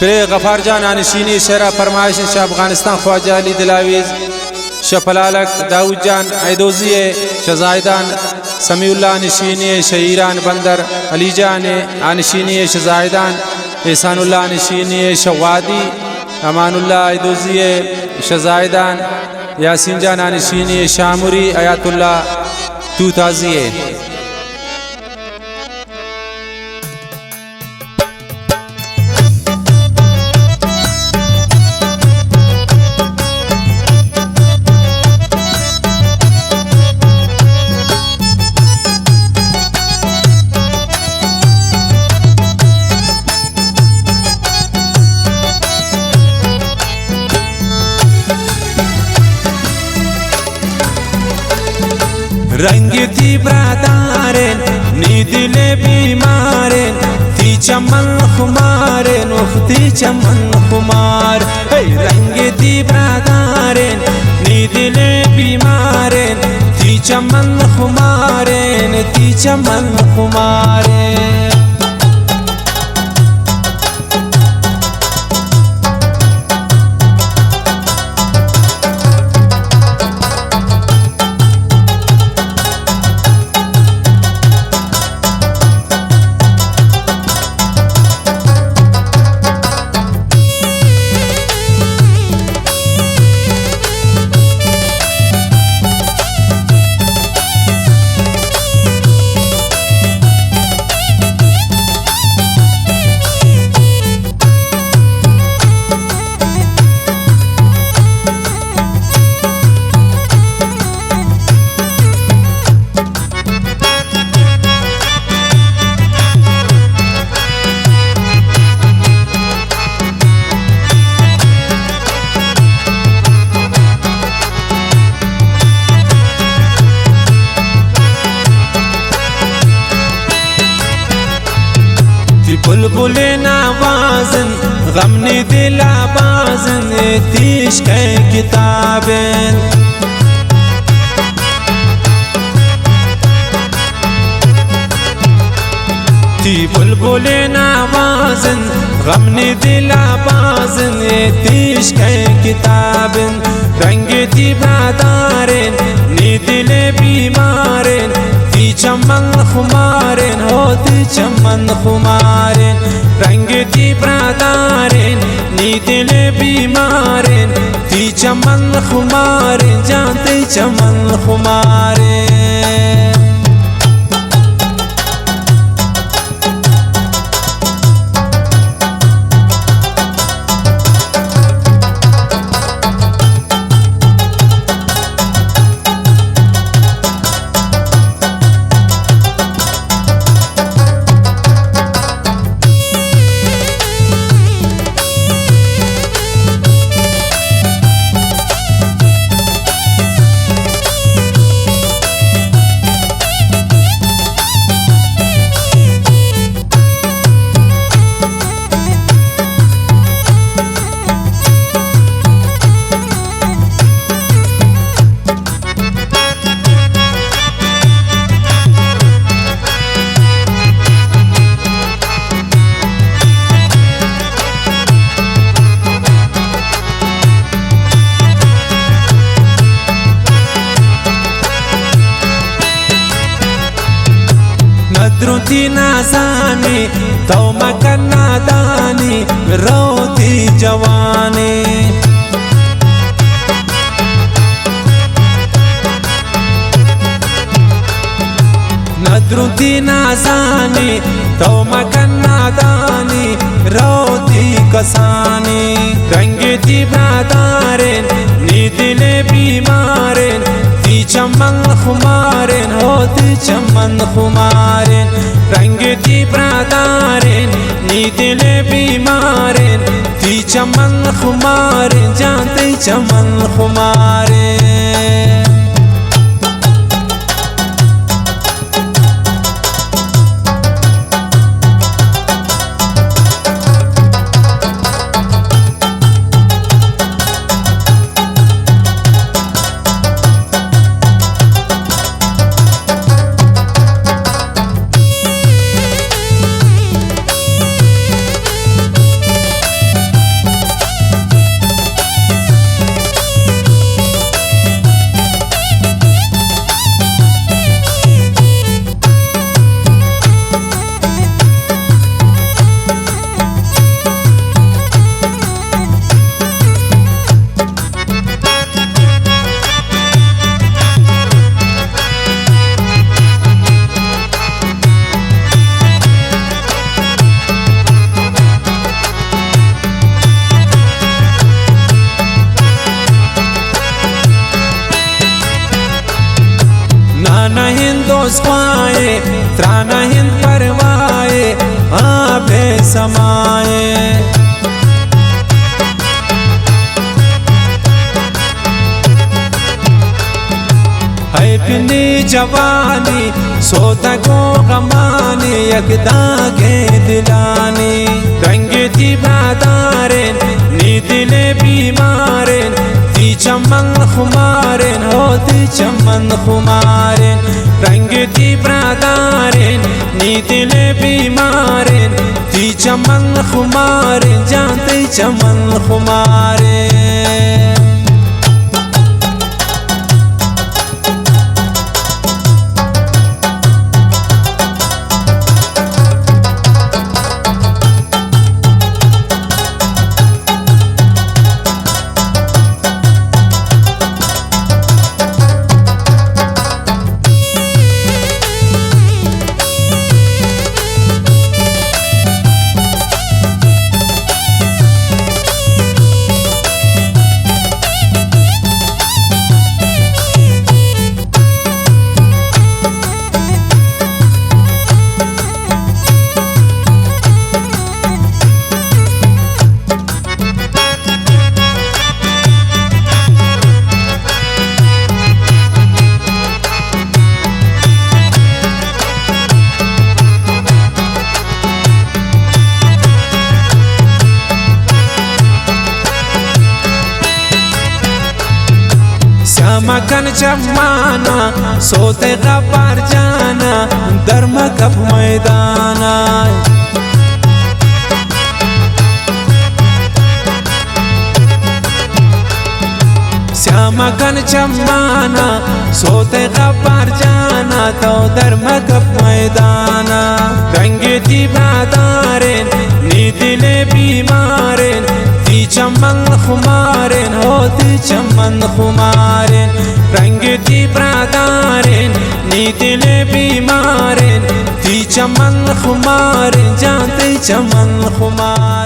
پری غفار جان آنشینی شهر فرمایش شاه افغانستان خواجه علی دلاویز شپلالک داود جان ایدوزی شزایدان سمیع الله آنشینی شهیران بندر علی جان آنشینی شزایدان احسان الله آنشینی شوادی امان الله ایدوزی شزایدان یاسین جان آنشینی شاموری آیات الله توتازیه रंग थी ब्रादारेन नी दिले बीमारेन ती चमन खुमारेन उखती चमन खुमार रंग थी ब्रादारेन नी दिले बीमारेन ती चमन खुमारेन ती चमन खुमारेन बुलबुल नावाजन गम ने दिला बाजन तीश के किताबें ती बुलबुल नावाजन गम ने दिला बाजन तीश के किताबें रंग ती ब्रादारेन नी दिले बीमारेन ती चमन खुमारेन होती चमन खुमारेन रंग ती ब्रादारेन नी दिले बीमारेन ती चमन खुमारेन जानते चमन खुमारेन नदरुती नाज़ानी तो मकन नादानी रोती जवानी नदरुती नाज़ानी तो मकन नादानी रोती कसानी रंग ती ब्रादारेन नी दिले बीमारेन ती चमन खुमारेन होती चमन खुमारेन रंग ती ब्रादारेन नी दिले बीमारेन ती चमन खुमारेन जानते चमन खुमारेन समाए है पिनी जवानी सोता को गमानी यकदागे दिलानी रंगे ती बादारेन नी दिले बीमारेन ती चमन खुमारेन हो ती चमन खुमारेन रंगे ती बादारेन नी दिले बीमारेन ती चमन खुमारेन जानते चमन खुमारेन मकन जमाना सोते गब्बार जाना दर्म कब मैदाना श्यामकन जमाना सोते गब्बार जाना तो दर्म कब मैदाना रंगे ती बादारेन नी दिले बीमारेन ती चमन खुमारेन हो ती चमन खुमारेन रंगे ती बादारेन नी दिले बीमारेन ती चमन खुमारेन जानते चमन खुमारेन